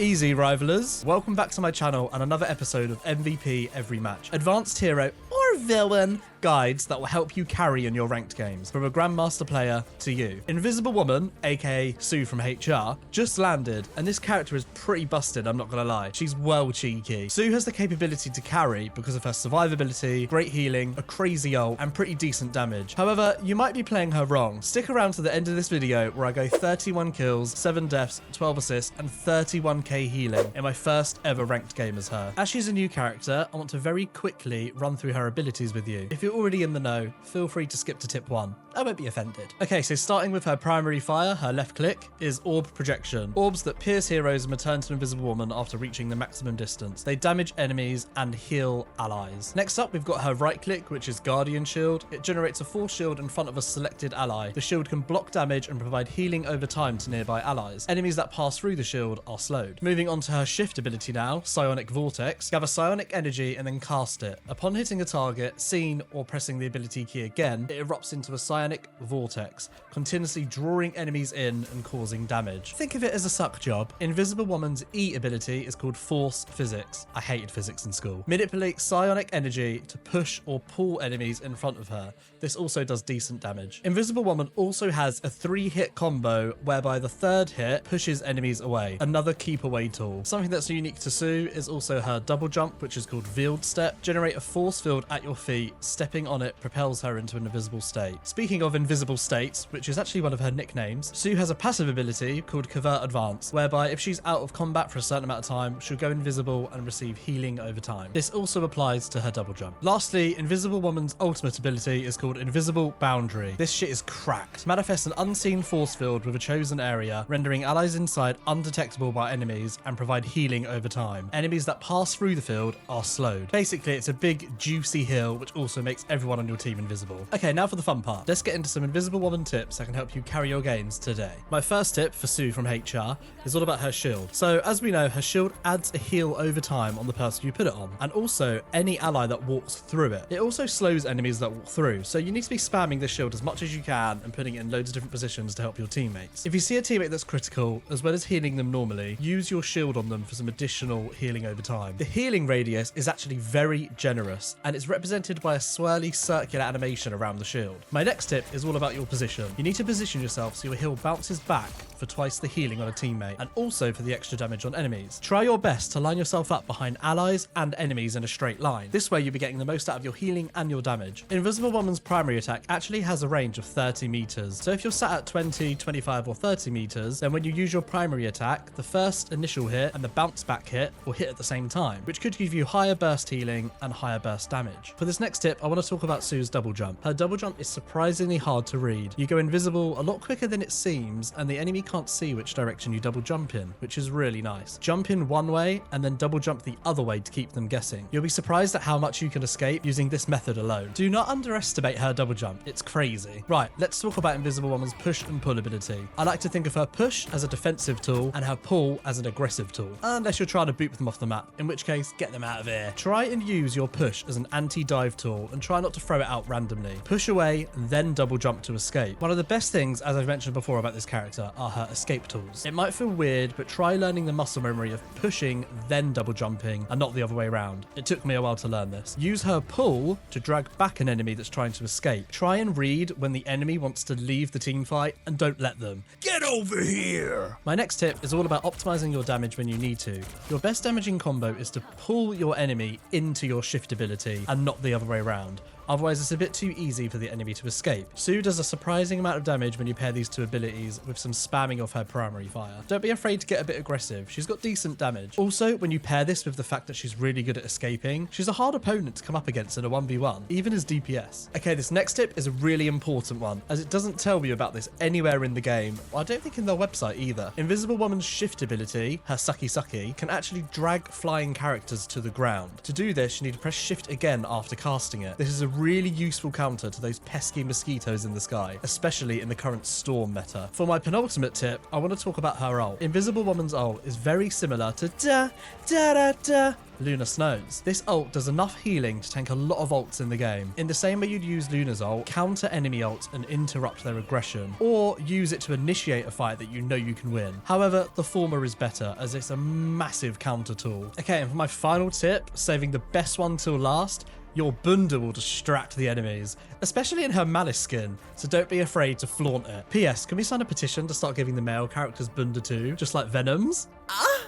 Easy rivalers, welcome back to my channel and another episode of MVP Every Match. Advanced hero or villain guides that will help you carry in your ranked games, from a grandmaster player to you. Invisible Woman, aka Sue from HR, just landed, and this character is pretty busted, I'm not gonna lie. She's well cheeky. Sue has the capability to carry because of her survivability, great healing, a crazy ult, and pretty decent damage. However, you might be playing her wrong. Stick around to the end of this video where I go 31 kills, 7 deaths, 12 assists, and 31k healing in my first ever ranked game as her. As she's a new character, I want to very quickly run through her abilities with you. If you're already in the know, feel free to skip to tip 1. I won't be offended. Okay, so starting with her primary fire, her left click, is Orb Projection. Orbs that pierce heroes and return to Invisible Woman after reaching the maximum distance. They damage enemies and heal allies. Next up, we've got her right click, which is Guardian Shield. It generates a force shield in front of a selected ally. The shield can block damage and provide healing over time to nearby allies. Enemies that pass through the shield are slowed. Moving on to her shift ability now, Psionic Vortex. Gather psionic energy and then cast it. Upon hitting a target, seen, or pressing the ability key again, it erupts into a psionic vortex, continuously drawing enemies in and causing damage. Think of it as a suck job. Invisible Woman's E ability is called Force Physics. I hated physics in school. Manipulate psionic energy to push or pull enemies in front of her. This also does decent damage. Invisible Woman also has a 3-hit combo whereby the third hit pushes enemies away. Another keep away tool. Something that's unique to Sue is also her double jump, which is called Veiled Step. Generate a force field at your feet. Stepping on it propels her into an invisible state. Speaking of invisible states, which is actually one of her nicknames, Sue has a passive ability called Covert Advance, whereby if she's out of combat for a certain amount of time, she'll go invisible and receive healing over time. This also applies to her double jump. Lastly, Invisible Woman's ultimate ability is called Invisible Boundary. This shit is cracked. Manifests an unseen force field with a chosen area, rendering allies inside undetectable by enemies and provide healing over time. Enemies that pass through the field are slowed. Basically, it's a big juicy hill which also makes everyone on your team invisible. Okay, now for the fun part. Let's get into some Invisible Woman tips that can help you carry your games today. My first tip for Sue from HR is all about her shield. So as we know, her shield adds a heal over time on the person you put it on, and also any ally that walks through it. It also slows enemies that walk through, so you need to be spamming this shield as much as you can and putting it in loads of different positions to help your teammates. If you see a teammate that's critical, as well as healing them normally, use your shield on them for some additional healing over time. The healing radius is actually very generous, and it's represented by a swirly circular animation around the shield. My next tip is all about your position. You need to position yourself so your heal bounces back for twice the healing on a teammate, and also for the extra damage on enemies. Try your best to line yourself up behind allies and enemies in a straight line. This way you'll be getting the most out of your healing and your damage. Invisible Woman's primary attack actually has a range of 30 meters. So if you're sat at 20, 25 or 30 meters, then when you use your primary attack, the first initial hit and the bounce back hit will hit at the same time, which could give you higher burst healing and higher burst damage. For this next tip, I want to talk about Sue's double jump. Her double jump is surprisingly hard to read. You go invisible a lot quicker than it seems, and the enemy can't see which direction you double jump in, which is really nice. Jump in one way and then double jump the other way to keep them guessing. You'll be surprised at how much you can escape using this method alone. Do not underestimate her double jump. It's crazy. Right, let's talk about Invisible Woman's push and pull ability. I like to think of her push as a defensive tool and her pull as an aggressive tool, unless you're trying to boot them off the map, in which case, get them out of here. Try and use your push as an anti-dive tool and try not to throw it out randomly. Push away, then double jump to escape. One of the best things, as I've mentioned before about this character, are her escape tools. It might feel weird, but try learning the muscle memory of pushing, then double jumping, and not the other way around. It took me a while to learn this. Use her pull to drag back an enemy that's trying to escape. Try and read when the enemy wants to leave the team fight, and don't let them. Get over here! My next tip is all about optimizing your damage when you need to. Your best damaging combo is to pull your enemy into your shift ability, and not the other way around. Otherwise, it's a bit too easy for the enemy to escape. Sue does a surprising amount of damage when you pair these two abilities with some spamming of her primary fire. Don't be afraid to get a bit aggressive. She's got decent damage. Also, when you pair this with the fact that she's really good at escaping, she's a hard opponent to come up against in a 1v1, even as DPS. Okay, this next tip is a really important one, as it doesn't tell you about this anywhere in the game. Well, I don't think in their website either. Invisible Woman's shift ability, her sucky sucky, can actually drag flying characters to the ground. To do this, you need to press shift again after casting it. This is a really useful counter to those pesky mosquitoes in the sky, especially in the current storm meta. For my penultimate tip, I want to talk about her ult. Invisible Woman's ult is very similar to Luna Snow's. This ult does enough healing to tank a lot of ults in the game. In the same way you'd use Luna's ult, counter enemy ults and interrupt their aggression, or use it to initiate a fight that you know you can win. However, the former is better, as it's a massive counter tool. Okay, and for my final tip, saving the best one till last, your Bundaaaa will distract the enemies, especially in her Malice skin, so don't be afraid to flaunt it. P.S. Can we sign a petition to start giving the male characters Bundaaaa too, just like Venom's?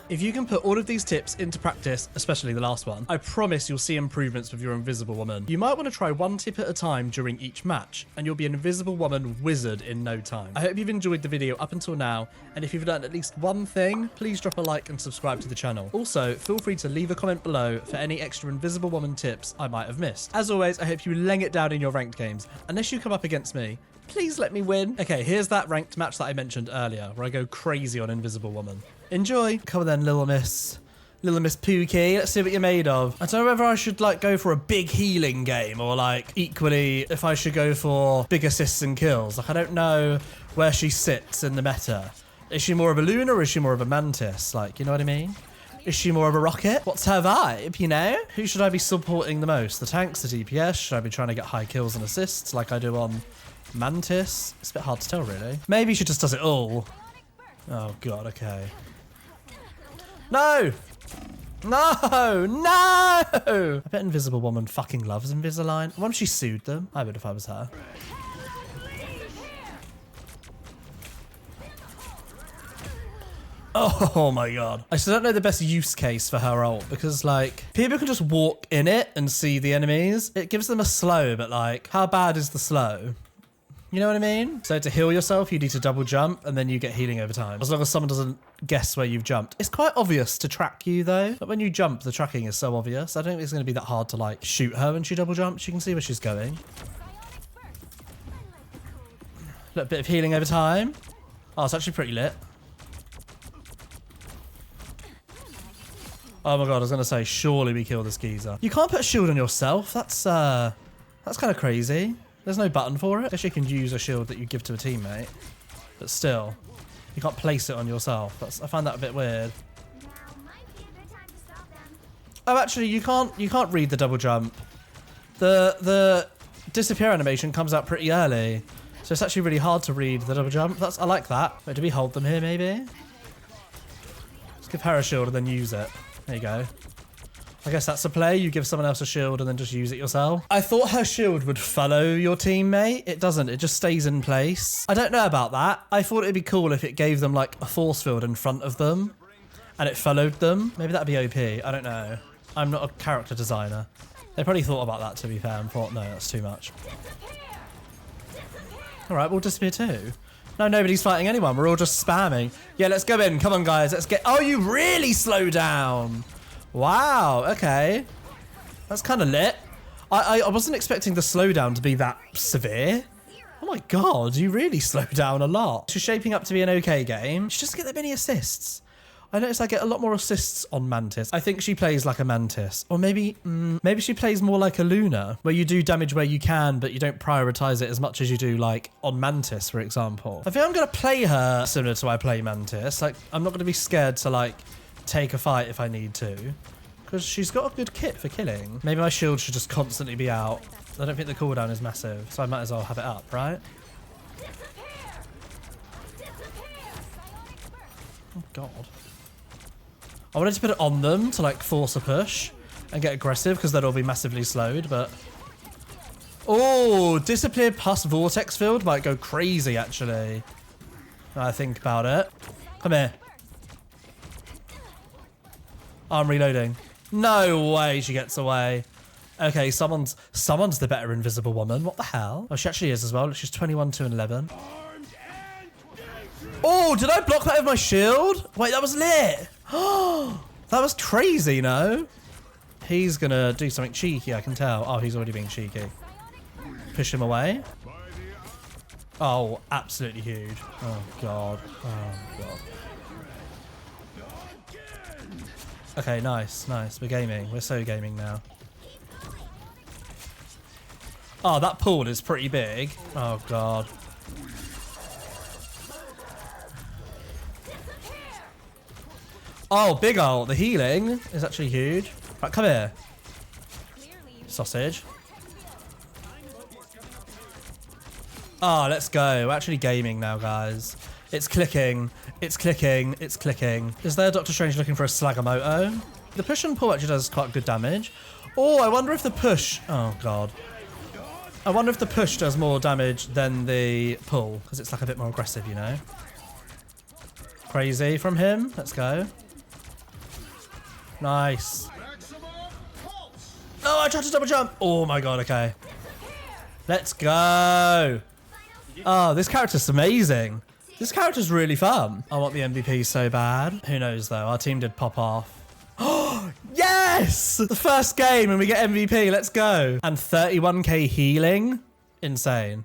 If you can put all of these tips into practice, especially the last one, I promise you'll see improvements with your Invisible Woman. You might want to try one tip at a time during each match, and you'll be an Invisible Woman wizard in no time. I hope you've enjoyed the video up until now, and if you've learned at least one thing, please drop a like and subscribe to the channel. Also, feel free to leave a comment below for any extra Invisible Woman tips I might have missed. As always, I hope you laying it down in your ranked games. Unless you come up against me, please let me win. Okay, here's that ranked match that I mentioned earlier, where I go crazy on Invisible Woman. Enjoy. Come on then, Little Miss Pookie. Let's see what you're made of. I don't know whether I should like go for a big healing game or like equally if I should go for big assists and kills. Like I don't know where she sits in the meta. Is she more of a Luna or is she more of a Mantis? Like, you know what I mean? Is she more of a rocket? What's her vibe, you know? Who should I be supporting the most? The tanks, the DPS? Should I be trying to get high kills and assists like I do on Mantis? It's a bit hard to tell, really. Maybe she just does it all. Oh, God, okay. No! No! No! I bet Invisible Woman fucking loves Invisalign. What if she sued them? I would if I was her. Oh my god. I still don't know the best use case for her ult because like people can just walk in it and see the enemies. It gives them a slow, but like how bad is the slow? You know what I mean? So to heal yourself, you need to double jump and then you get healing over time. As long as someone doesn't guess where you've jumped. It's quite obvious to track you though. But when you jump, the tracking is so obvious. I don't think it's going to be that hard to like shoot her when she double jumps. You can see where she's going. A little bit of healing over time. Oh, it's actually pretty lit. Oh my god, I was going to say, surely we kill this geezer. You can't put a shield on yourself. That's kind of crazy. There's no button for it. I guess you can use a shield that you give to a teammate. But still, you can't place it on yourself. I find that a bit weird. Oh, actually, you can't read the double jump. The disappear animation comes out pretty early. So it's actually really hard to read the double jump. I like that. Wait, do we hold them here, maybe? Let's give her a shield and then use it. There you go. I guess that's a play. You give someone else a shield and then just use it yourself. I thought her shield would follow your teammate. It doesn't. It just stays in place. I don't know about that. I thought it'd be cool if it gave them like a force field in front of them and it followed them. Maybe that'd be OP. I don't know. I'm not a character designer. They probably thought about that, to be fair, and thought, no, that's too much. All right, we'll disappear too. No, nobody's fighting anyone. We're all just spamming. Yeah, let's go in. Come on, guys. Let's get... Oh, you really slow down. Wow, okay. That's kind of lit. I wasn't expecting the slowdown to be that severe. Oh my god, you really slow down a lot. She's shaping up to be an okay game. She doesn't get that many assists. I noticed I get a lot more assists on Mantis. I think she plays like a Mantis. Or maybe she plays more like a Luna, where you do damage where you can, but you don't prioritize it as much as you do like on Mantis, for example. I think I'm going to play her similar to I play Mantis. Like, I'm not going to be scared to like take a fight if I need to, because she's got a good kit for killing. Maybe my shield should just constantly be out. I don't think the cooldown is massive, so I might as well have it up, right? Oh god. I wanted to put it on them to like force a push and get aggressive because then it'll be massively slowed, but... Oh, disappear plus vortex field might go crazy actually. Now I think about it. Come here. I'm reloading. No way she gets away. Okay, someone's the better Invisible Woman. What the hell? Oh, she actually is as well. She's 21, 2, and 11. Oh, did I block that with my shield? Wait, that was lit. Oh, that was crazy, no? He's gonna do something cheeky, I can tell. Oh, he's already being cheeky. Push him away. Oh, absolutely huge. Oh, God. Oh, God. Okay, nice, nice. We're gaming. We're so gaming now. Oh, that pool is pretty big. Oh, God. Oh, big ult. The healing is actually huge. Right, come here. Sausage. Oh, let's go. We're actually gaming now, guys. It's clicking. It's clicking. It's clicking. Is there Doctor Strange looking for a Slagamoto? The push and pull actually does quite good damage. Oh, I wonder if the push... Oh, God. I wonder if the push does more damage than the pull, because it's like a bit more aggressive, you know? Crazy from him. Let's go. Nice. Oh, I tried to double jump. Oh, my God. Okay. Let's go. Oh, this character's amazing. This character's really fun. I want the MVP so bad. Who knows, though? Our team did pop off. Oh, yes! The first game and we get MVP. Let's go. And 31k healing. Insane.